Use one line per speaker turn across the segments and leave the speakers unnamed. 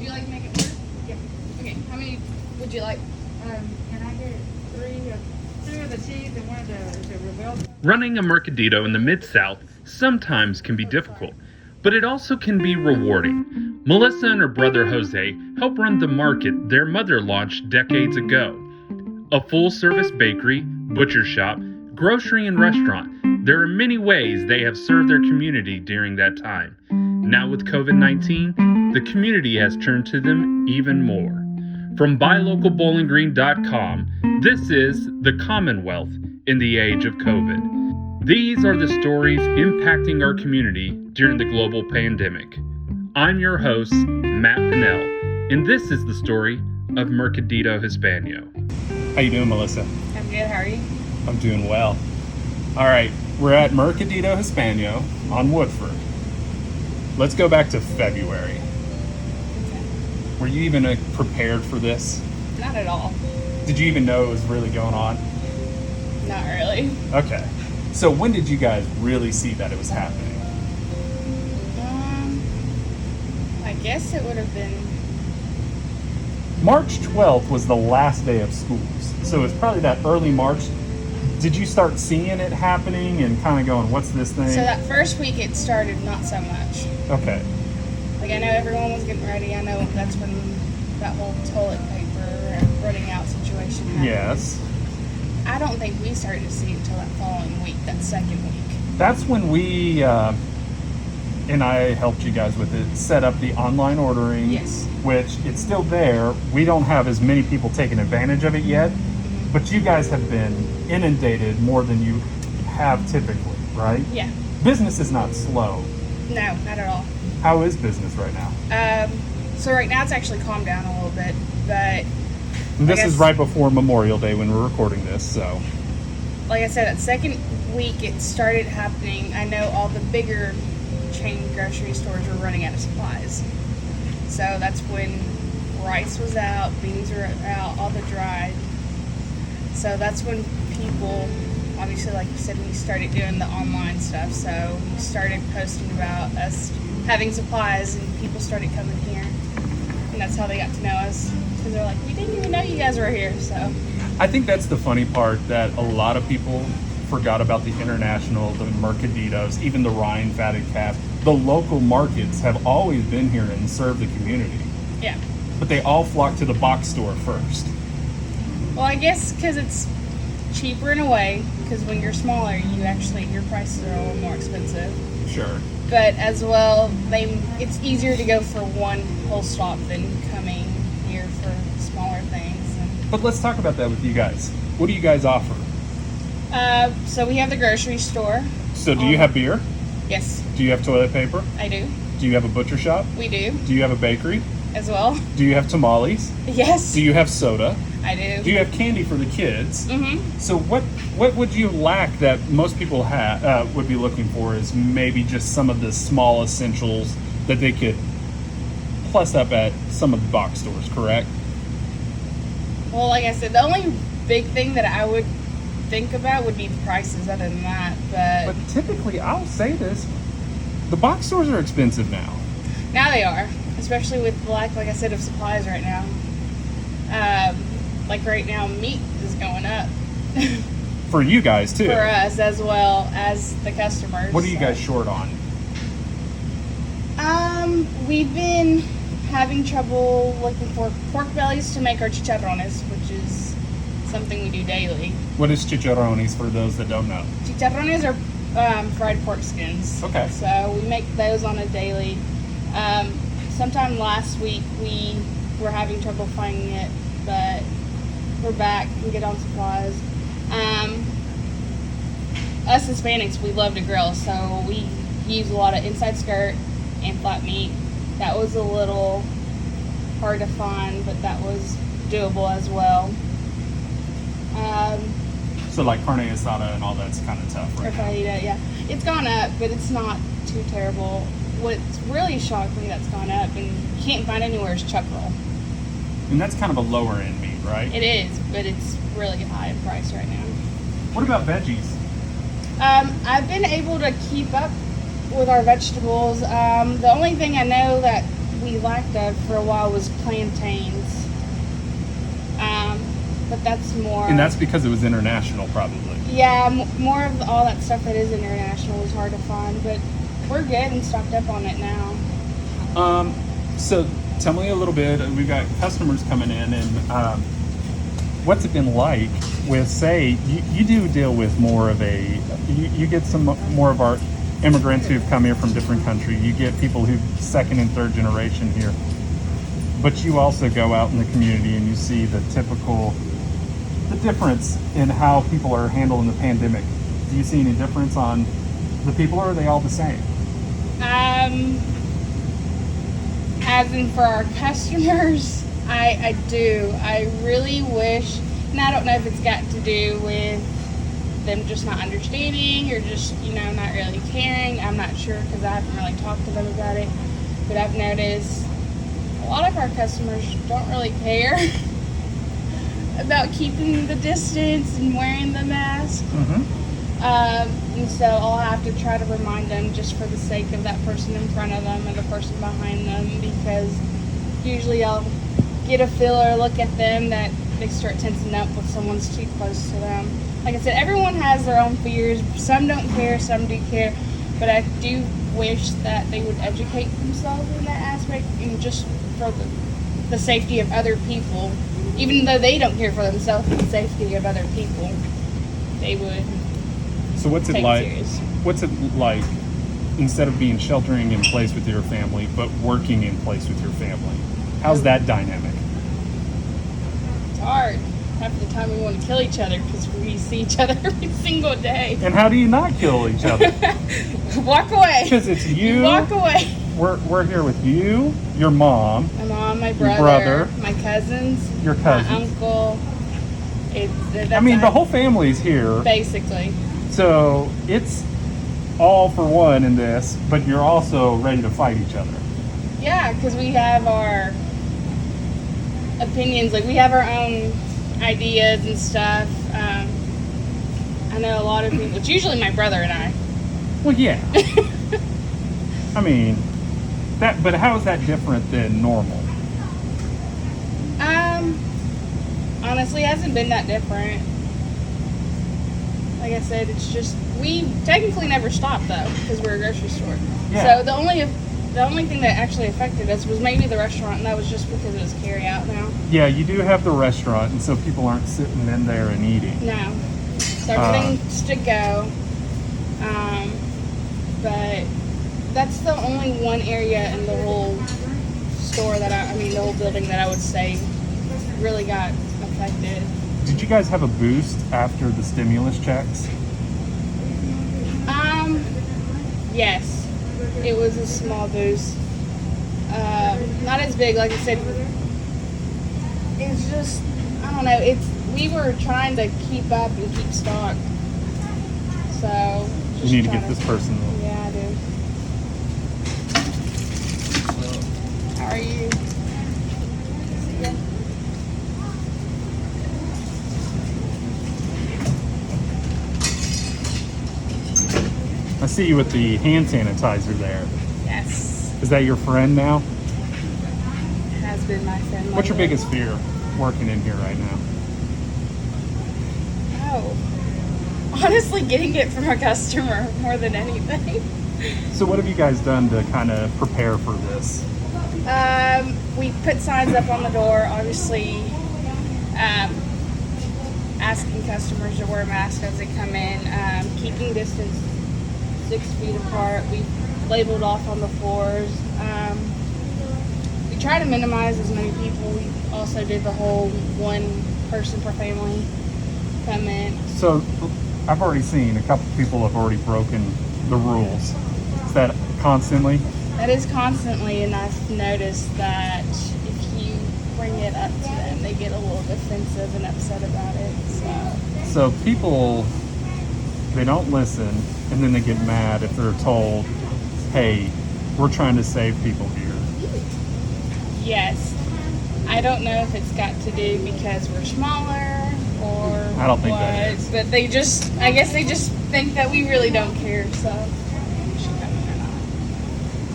you like to make it work?
Yeah.
Okay, how many would you like?
Can I get two of the cheese and one of the Rebel?
Running a Mercadito in the Mid-South sometimes can be difficult, but it also can be rewarding. Melissa and her brother Jose help run the market their mother launched decades ago. A full-service bakery, butcher shop, grocery, and restaurant. There are many ways they have served their community during that time. Now with COVID-19, the community has turned to them even more. From buylocalbowlinggreen.com, this is the Commonwealth in the age of COVID. These are the stories impacting our community during the global pandemic. I'm your host, Matt Pinnell, and this is the story of Mercadito Hispano. How you doing, Melissa?
I'm good, how are you?
I'm doing well. All right, we're at Mercadito Hispano on Woodford. Let's go back to February. Were you even prepared for this?
Not at all.
Did you even know it was really going on?
Not really.
Okay. So when did you guys really see that it was happening?
I guess it would have been...
March 12th was the last day of schools. So it's probably that early March. Did you start seeing it happening and kind of going, what's this thing?
So that first week it started not so much.
Okay.
Like, I know everyone was getting ready. I know that's when that whole toilet paper running out situation happened.
Yes.
I don't think we started to see it until that following week, that second week.
That's when we, and I helped you guys with it, set up the online ordering.
Yes.
Which it's still there. We don't have as many people taking advantage of it yet, but you guys have been inundated more than you have typically, right?
Yeah.
Business is not slow.
No, not at all.
How is business right now?
So right now it's actually calmed down a little bit, but...
And this is right before Memorial Day when we're recording this, so...
Like I said, that second week it started happening. I know all the bigger chain grocery stores were running out of supplies. So that's when rice was out, beans were out, all the dried. So that's when people, obviously, like you said, we started doing the online stuff. So we started posting about us having supplies, and people started coming here. And that's how they got to know us. Because they're like, we didn't even know you guys were here, so.
I think that's the funny part, that a lot of people forgot about the international, the Mercaditos, even the Ryan Fatted Calf. The local markets have always been here and served the community.
Yeah.
But they all flock to the box store first.
Well, I guess because it's cheaper in a way, because when you're smaller, your prices are a little more expensive.
Sure.
But as well, it's easier to go for one whole stop than coming here for smaller things.
But let's talk about that with you guys. What do you guys offer?
So we have the grocery store.
So do you have beer?
Yes.
Do you have toilet paper?
I do.
Do you have a butcher shop?
We do.
Do you have a bakery?
As well.
Do you have tamales?
Yes.
Do you have soda?
I do.
Do you have candy for the kids?
Mm-hmm.
So what would you lack that most people would be looking for is maybe just some of the small essentials that they could plus up at some of the box stores, correct?
Well, like I said, the only big thing that I would think about would be the prices. Other than that,
But typically, I'll say this, the box stores are expensive now.
now they are, especially with the lack, like I said, of supplies right now. Like right now, meat is going up
For you guys, too.
for us as well as the customers.
What are you guys short on?
We've been having trouble looking for pork bellies to make our chicharrones, which is something we do daily.
What is chicharrones for those that don't know?
Chicharrones are fried pork skins.
Okay.
So we make those on a daily. Sometime last week we were having trouble finding it, but we're back and get on supplies. Us Hispanics, we love to grill, so we use a lot of inside skirt and flat meat. That was a little hard to find, but that was doable as well.
So like carne asada and all that's kind of tough right now.
Fajita, yeah. It's gone up, but it's not too terrible. What's really shocked me that's gone up and you can't find anywhere is chuck roll.
And that's kind of a lower end meat, right?
It is, but it's really high in price right now.
What about veggies?
I've been able to keep up with our vegetables. The only thing I know that we lacked of for a while was plantains. But that's more.
And that's because it was international, probably.
Yeah, more of all that stuff that is international is hard to find, but we're good and stocked up on it now.
So tell me a little bit. We've got customers coming in, and what's it been like with, say, you do deal with more of a, you get some more of our immigrants who've come here from different countries. You get people who second and third generation here, but you also go out in the community and you see the difference in how people are handling the pandemic. Do you see any difference on the people, or are they all the same?
As in for our customers, I do. I really wish, and I don't know if it's got to do with them just not understanding or just, not really caring. I'm not sure because I haven't really talked to them about it. But I've noticed a lot of our customers don't really care about keeping the distance and wearing the mask.
Mm-hmm.
And so I'll have to try to remind them just for the sake of that person in front of them and the person behind them, because usually I'll get a feel or look at them that they start tensing up if someone's too close to them. Like I said, everyone has their own fears. Some don't care, some do care, but I do wish that they would educate themselves in that aspect, and just for the safety of other people, even though they don't care for themselves and the safety of other people, they would.
So what's it
take
like?
serious.
What's it like instead of being sheltering in place with your family, but working in place with your family? How's that dynamic?
It's hard. Half the time we want to kill each other because we see each other every single day.
And how do you not kill each other?
Walk away.
Because it's you.
Walk away.
We're here with you, your mom,
My mom, my
your
brother, my cousins,
your cousins.
my uncle.
The whole family's here.
Basically.
So it's all for one in this, but you're also ready to fight each other.
Yeah, because we have our opinions. Like, we have our own ideas and stuff. I know a lot of people. It's usually my brother and I.
Well, yeah. I mean, but how is that different than normal?
Honestly, it hasn't been that different. Like I said, it's just, we technically never stopped though, because we're a grocery store.
Yeah.
So the only thing that actually affected us was maybe the restaurant, and that was just because it was carry out now.
Yeah, you do have the restaurant, and so people aren't sitting in there and eating.
No. So everything's to go. But that's the only one area in the whole store that the whole building that I would say really got affected.
Did you guys have a boost after the stimulus checks?
Yes. It was a small boost. Not as big, like I said. It's just, I don't know, we were trying to keep up and keep stock. So
You need to get this person.
Yeah, I do. How are you? See ya.
I see you with the hand sanitizer there.
Yes.
Is that your friend now?
It has been my friend.
What's your
lately.
biggest fear working in here right now?
Oh. Honestly, getting it from a customer more than anything.
So what have you guys done to kind of prepare for this?
We put signs up on the door, obviously, asking customers to wear masks as they come in, keeping distance 6 feet apart. We labeled off on the floors. We try to minimize as many people. We also did the whole one person per family come in.
So I've already seen a couple people have already broken the rules. Is that constantly?
That is constantly, and I've noticed that if you bring it up to them, they get a little defensive and upset about it.
So people, they don't listen, and then they get mad if they're told, hey, we're trying to save people here.
Yes. I don't know if it's got to do because we're smaller or
I don't think that is.
But I guess they just think that we really don't care, so.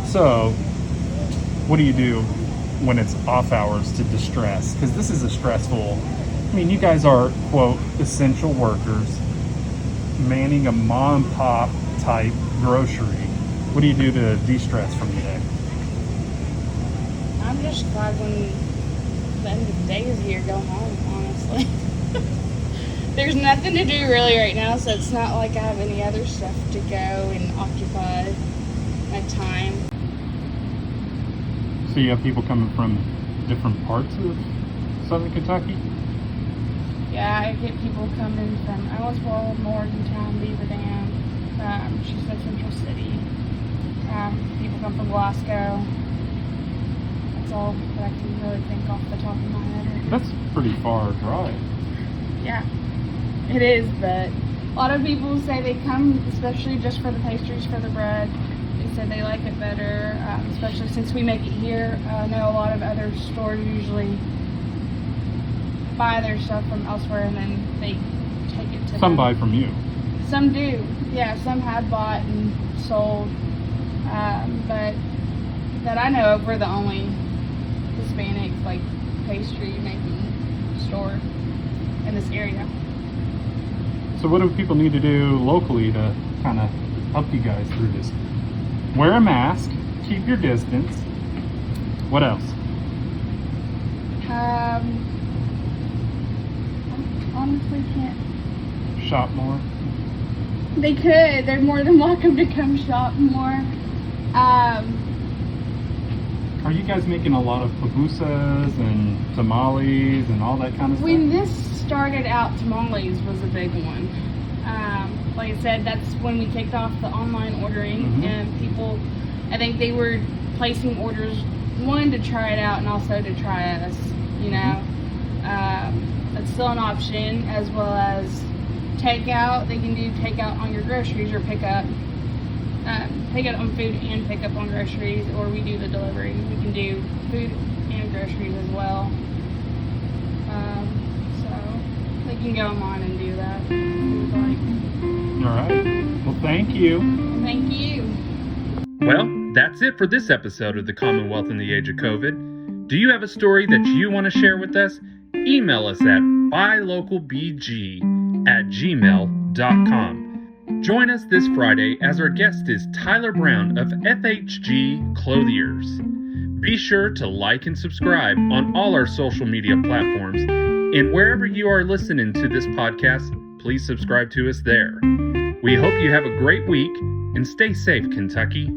So what do you do when it's off hours to distress? Because this is a stressful, I mean, you guys are, quote, essential workers manning a mom and pop type grocery. What do you do to de-stress from the day?
I'm just glad when the end of the day is here, go home, honestly. There's nothing to do really right now, so it's not like I have any other stuff to go and occupy my time.
So you have people coming from different parts of southern Kentucky?
Yeah, I get people coming from Owensboro, Morgantown, Beaver Dam, she said Central City. People come from Glasgow. That's all that I can really think off the top of my head.
That's a pretty far drive.
Yeah, it is, but a lot of people say they come especially just for the pastries, for the bread. They said they like it better, especially since we make it here. I know a lot of other stores usually buy their stuff from elsewhere and then they take it to
Some
them.
buy from you.
Some do. Yeah, some have bought and sold. But that I know of, we're the only Hispanic like pastry making store in this area.
So what do people need to do locally to kind of help you guys through this? Wear a mask, keep your distance. What else?
I honestly can't.
Shop more.
They could. They're more than welcome to come shop more.
Are you guys making a lot of pupusas and tamales and all that kind of
When
stuff?
this started out, tamales was a big one. Like I said, that's when we kicked off the online ordering, and people, I think they were placing orders, one, to try it out and also to try us, you know. It's still an option, as well as takeout. They can do takeout on your groceries or pick up on food and pick up on groceries, or we do the delivery. We can do food and groceries as well. So they can go online and do that if you would like.
All right. Well, thank you.
Thank you.
Well, that's it for this episode of the Commonwealth in the Age of COVID. Do you have a story that you want to share with us? Email us at buylocalbg@gmail.com. Join us this Friday as our guest is Tyler Brown of FHG Clothiers. Be sure to like and subscribe on all our social media platforms, and wherever you are listening to this podcast, please subscribe to us there. We hope you have a great week, and stay safe, Kentucky.